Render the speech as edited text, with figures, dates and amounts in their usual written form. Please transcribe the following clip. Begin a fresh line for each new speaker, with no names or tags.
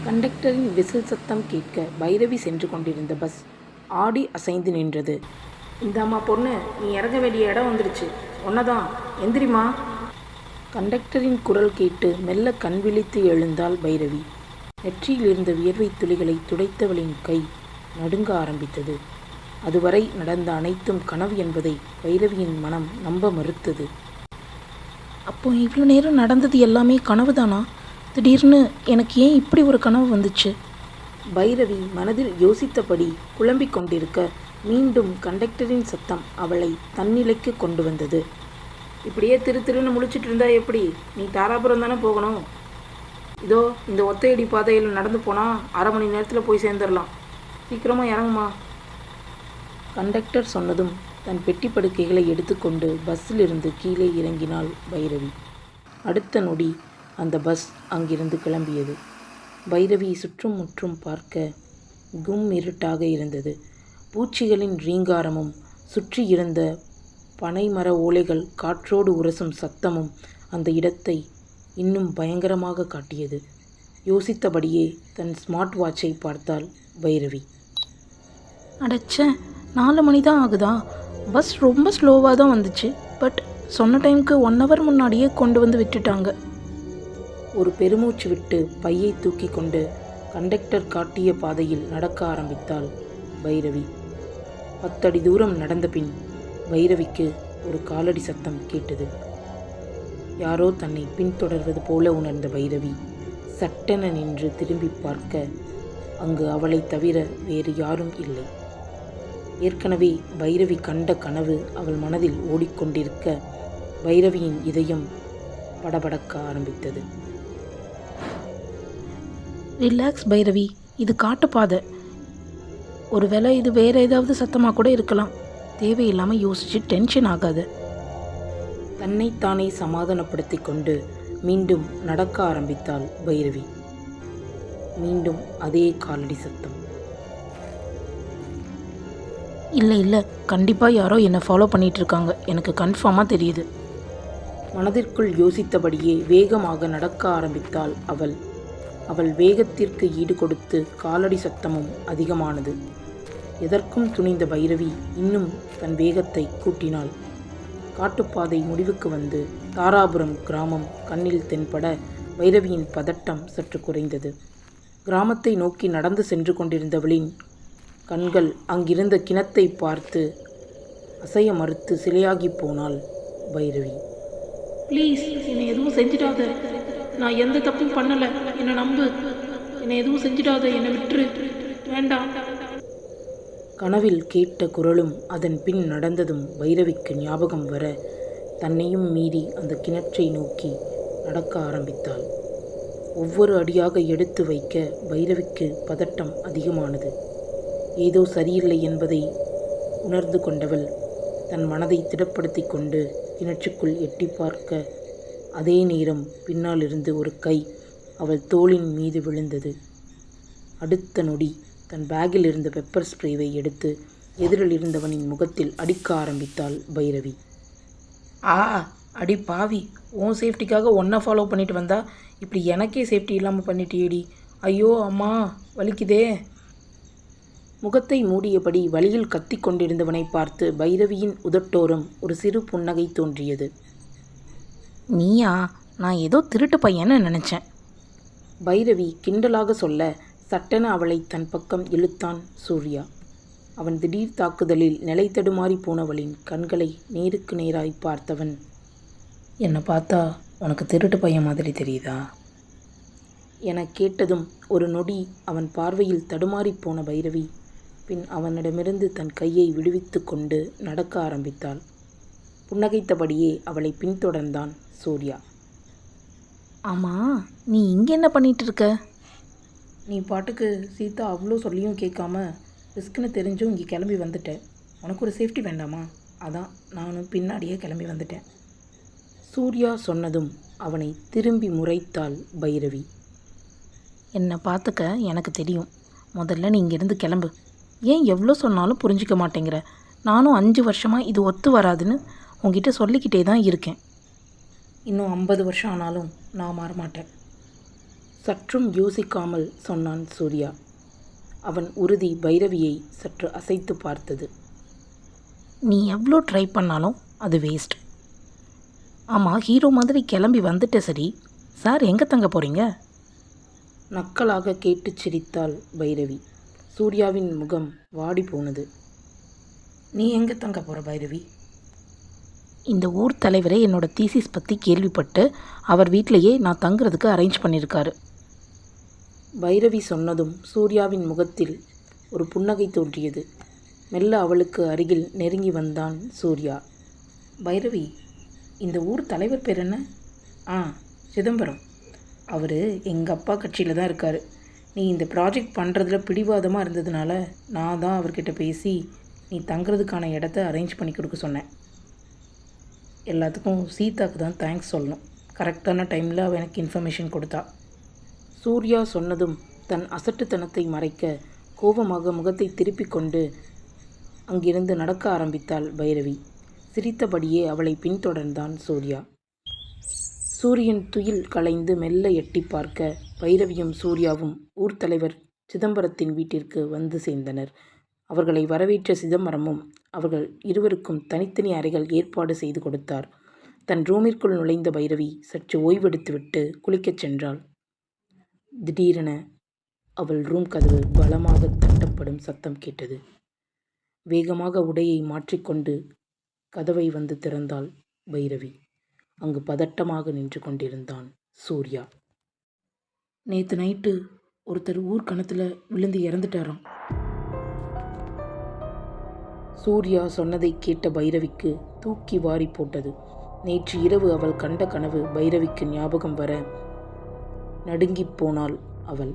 கண்டக்டரின் விசில் சத்தம் கேட்க பைரவி சென்று கொண்டிருந்த பஸ் ஆடி அசைந்து நின்றது. இந்தாம்மா பொண்ணு, நீ இறங்க வேண்டிய இடம் வந்துடுச்சு. ஒன்னதான் எந்திரிமா. கண்டக்டரின் குரல் கேட்டு மெல்ல கண் விழித்து எழுந்தாள் பைரவி. நெற்றியில் இருந்த வியர்வை துளிகளை துடைத்தவளின் கை நடுங்க ஆரம்பித்தது. அதுவரை நடந்த அனைத்தும் கனவு என்பதை பைரவியின் மனம் நம்ப மறுத்தது. அப்போ இவ்வளோ நேரம் நடந்தது எல்லாமே கனவுதானா? திடீர்னு எனக்கு ஏன் இப்படி ஒரு கனவு வந்துச்சு? பைரவி மனதில் யோசித்தபடி குழம்பிக் கொண்டிருக்க மீண்டும் கண்டக்டரின் சத்தம் அவளை தன்னிலைக்கு கொண்டு வந்தது. இப்படியே திருன்னு முழிச்சிட்டு இருந்தா எப்படி? நீ தாராபுரம் தானே போகணும். இதோ இந்த ஒத்தையடி பாதையில் நடந்து போனால் 1/2 மணி நேரத்தில் போய் சேர்ந்துடலாம். சீக்கிரமாக இறங்குமா. கண்டக்டர் சொன்னதும் தன் பெட்டி படுக்கைகளை எடுத்துக்கொண்டு பஸ்ஸிலிருந்து கீழே இறங்கினாள் பைரவி. அடுத்த நொடி அந்த பஸ் அங்கிருந்து கிளம்பியது. பைரவி சுற்றும் முற்றும் பார்க்க கும் இருட்டாக இருந்தது. பூச்சிகளின் ரீங்காரமும் சுற்றி இருந்த பனைமர ஓலைகள் காற்றோடு உரசும் சத்தமும் அந்த இடத்தை இன்னும் பயங்கரமாக காட்டியது. யோசித்தபடியே தன் ஸ்மார்ட் வாட்சை பார்த்தாள் பைரவி. அடச்ச, 4 மணி தான் ஆகுதா? பஸ் ரொம்ப ஸ்லோவாக தான் வந்துச்சு. பட் சொன்ன டைமுக்கு 1 ஹவர் முன்னாடியே கொண்டு வந்து விட்டுட்டாங்க. ஒரு பெருமூச்சு விட்டு பையை தூக்கி கொண்டு கண்டக்டர் காட்டிய பாதையில் நடக்க ஆரம்பித்தாள் பைரவி. 10 அடி தூரம் நடந்த பின் பைரவிக்கு ஒரு காலடி சத்தம் கேட்டது. யாரோ தன்னை பின்தொடர்வது போல உணர்ந்த பைரவி சட்டென நின்று திரும்பி பார்க்க அங்கு அவளை தவிர வேறு யாரும் இல்லை. ஏற்கனவே பைரவி கண்ட கனவு அவள் மனதில் ஓடிக்கொண்டிருக்க பைரவியின் இதயம் படபடக்க ஆரம்பித்தது. ரிலாக்ஸ் பைரவி, இது காட்டுப்பாதை. ஒருவேளை இது வேற ஏதாவது சத்தமாக கூட இருக்கலாம். தேவையில்லாமல் யோசிச்சு டென்ஷன் ஆகாது. தன்னைத்தானே சமாதானப்படுத்தி கொண்டு மீண்டும் நடக்க ஆரம்பித்தாள் பைரவி. மீண்டும் அதே காலடி சத்தம். இல்லை, கண்டிப்பாக யாரோ என்னை ஃபாலோ பண்ணிகிட்ருக்காங்க. எனக்கு கன்ஃபார்மாக தெரியுது. மனதிற்குள் யோசித்தபடியே வேகமாக நடக்க ஆரம்பித்தாள் அவள். அவள் வேகத்திற்கு ஈடு கொடுத்து காலடி சத்தமும் அதிகமானது. எதற்கும் துணிந்த பைரவி இன்னும் தன் வேகத்தை கூட்டினாள். காட்டுப்பாதை முடிவுக்கு வந்து தாராபுரம் கிராமம் கண்ணில் தென்பட பைரவியின் பதட்டம் சற்று குறைந்தது. கிராமத்தை நோக்கி நடந்து சென்று கொண்டிருந்தவளின் கண்கள் அங்கிருந்த கிணத்தை பார்த்து அசைய மறுத்து சிலையாகி போனாள் பைரவி. ப்ளீஸ், என்னை எதுவும் செஞ்சிடாத. நான் எந்த தப்பும் பண்ணலை. என்னை நம்பு. என்னை எதுவும் செஞ்சிடாத. என்னை விட்டுரு. வேண்டாம். கனவில் கேட்ட குரலும் அதன் பின் நடந்ததும் பைரவிக்கு ஞாபகம் வர தன்னையும் மீறி அந்த கிணற்றை நோக்கி நடக்க ஆரம்பித்தாள். ஒவ்வொரு அடியாக எடுத்து வைக்க பைரவிக்கு பதட்டம் அதிகமானது. ஏதோ சரியில்லை என்பதை உணர்ந்து கொண்டவள் தன் மனதை திடப்படுத்தி கொண்டு கிணற்றுக்குள் எட்டி பார்க்க அதே நேரம் பின்னாலிருந்து ஒரு கை அவள் தோளின் மீது விழுந்தது. அடுத்த நொடி தன் பேக்கில் இருந்த பெப்பர் ஸ்ப்ரேவை எடுத்து எதிரில் இருந்தவனின் முகத்தில் அடிக்க ஆரம்பித்தாள் பைரவி. அடி பாவி, உன் சேஃப்டிக்காக ஒன்றை ஃபாலோ பண்ணிட்டு வந்தா இப்படி எனக்கே சேஃப்டி இல்லாமல் பண்ணிட்டியேடி. ஐயோ அம்மா, வலிக்குதே. முகத்தை மூடியபடி வழியில் கத்தி கொண்டிருந்தவனை பார்த்து பைரவியின் உதட்டோரம் ஒரு சிறு புன்னகை தோன்றியது. நீயா? நான் ஏதோ திருட்டு பையன்னு நினச்சேன். பைரவி கிண்டலாக சொல்ல சட்டென அவளை தன் பக்கம் இழுத்தான் சூர்யா. அவன் திடீர் தாக்குதலில் நிலை தடுமாறி போனவளின் கண்களை நேருக்கு நேராய் பார்த்தவன், என்னை பார்த்தா உனக்கு திருட்டு பையன் மாதிரி தெரியுதா என கேட்டதும் ஒரு நொடி அவன் பார்வையில் தடுமாறி போன பைரவி பின் அவனிடமிருந்து தன் கையை விடுவித்து கொண்டு நடக்க ஆரம்பித்தாள். புன்னகைத்தபடியே அவளை பின்தொடர்ந்தான் சூர்யா. ஆமாம், நீ இங்கே என்ன பண்ணிகிட்டு இருக்க? நீ பாட்டுக்கு சீதா அவ்வளோ சொல்லியும் கேட்காம ரிஸ்க்குன்னு தெரிஞ்சும் இங்கே கிளம்பி வந்துட்டேன். உனக்கு ஒரு சேஃப்டி வேண்டாமா? அதான் நானும் பின்னாடியே கிளம்பி வந்துட்டேன். சூர்யா சொன்னதும் அவனை திரும்பி முறைத்தாள் பைரவி. என்னை பார்த்துக்க எனக்கு தெரியும். முதல்ல நீ இங்கேருந்து கிளம்பு. ஏன் எவ்வளோ சொன்னாலும் புரிஞ்சிக்க மாட்டேங்கிற? நானும் 5 வருஷமாக இது ஒத்து வராதுன்னு உங்ககிட்ட சொல்லிக்கிட்டே தான் இருக்கேன். இன்னும் 50 வருஷம் ஆனாலும் நான் மாறமாட்டேன். சற்றும் யோசிக்காமல் சொன்னான் சூர்யா. அவன் உறுதி பைரவியை சற்று அசைத்து பார்த்தது. நீ எவ்வளோ ட்ரை பண்ணாலும் அது வேஸ்ட். ஆமாம், ஹீரோ மாதிரி கிளம்பி வந்துட்ட சரி, சார் எங்கே தங்க போகிறீங்க? நக்கலாக கேட்டு சிரித்தாள் பைரவி. சூர்யாவின் முகம் வாடி போனது. நீ எங்கே தங்க போகிற பைரவி? இந்த ஊர் தலைவரே என்னோட தீசிஸ் பற்றி கேள்விப்பட்டு அவர் வீட்டிலையே நான் தங்குறதுக்கு அரேஞ்ச் பண்ணியிருக்காரு. பைரவி சொன்னதும் சூர்யாவின் முகத்தில் ஒரு புன்னகை தோன்றியது. மெல்ல அவளுக்கு அருகில் நெருங்கி வந்தான் சூர்யா. பைரவி, இந்த ஊர் தலைவர் பேர் என்ன? சிதம்பரம். அவர் எங்கள் அப்பா கட்சியில் தான் இருக்கார். நீ இந்த ப்ராஜெக்ட் பண்ணுறதுல பிடிவாதமாக இருந்ததுனால நான் தான் அவர்கிட்ட பேசி நீ தங்குறதுக்கான இடத்த அரேஞ்ச் பண்ணி கொடுக்க சொன்னேன். எல்லாத்துக்கும் சீதாக்கு தான் தேங்க்ஸ் சொல்லணும். கரெக்டான டைமில் அவள் எனக்கு இன்ஃபர்மேஷன் கொடுத்தா. சூர்யா சொன்னதும் தன் அசட்டுத்தனத்தை மறைக்க கோபமாக முகத்தை திருப்பி கொண்டு அங்கிருந்து நடக்க ஆரம்பித்தாள் பைரவி. சிரித்தபடியே அவளை பின்தொடர்ந்தான் சூர்யா. சூரியன் துயில் கலைந்து மெல்ல எட்டி பார்க்க பைரவியும் சூர்யாவும் ஊர் தலைவர் சிதம்பரத்தின் வீட்டிற்கு வந்து சேர்ந்தனர். அவர்களை வரவேற்ற சிதம்பரமும் அவர்கள் இருவருக்கும் தனித்தனி அறைகள் ஏற்பாடு செய்து கொடுத்தார். தன் ரூமிற்குள் நுழைந்த பைரவி சற்று ஓய்வெடுத்துவிட்டு குளிக்கச் சென்றாள். திடீரென அவள் ரூம் கதவு பலமாக தட்டப்படும் சத்தம் கேட்டது. வேகமாக உடையை மாற்றிக்கொண்டு கதவை வந்து திறந்தாள் பைரவி. அங்கு பதட்டமாக நின்று கொண்டிருந்தான் சூர்யா. நேற்று நைட்டு ஒருத்தர் ஊர் கணத்தில் விழுந்து இறந்துட்டாராம். சூர்யா சொன்னதை கேட்ட பைரவிக்கு தூக்கி வாரி போட்டது. நேற்று இரவு அவள் கண்ட கனவு பைரவிக்கு ஞாபகம் வர நடுங்கிப் போனாள் அவள்.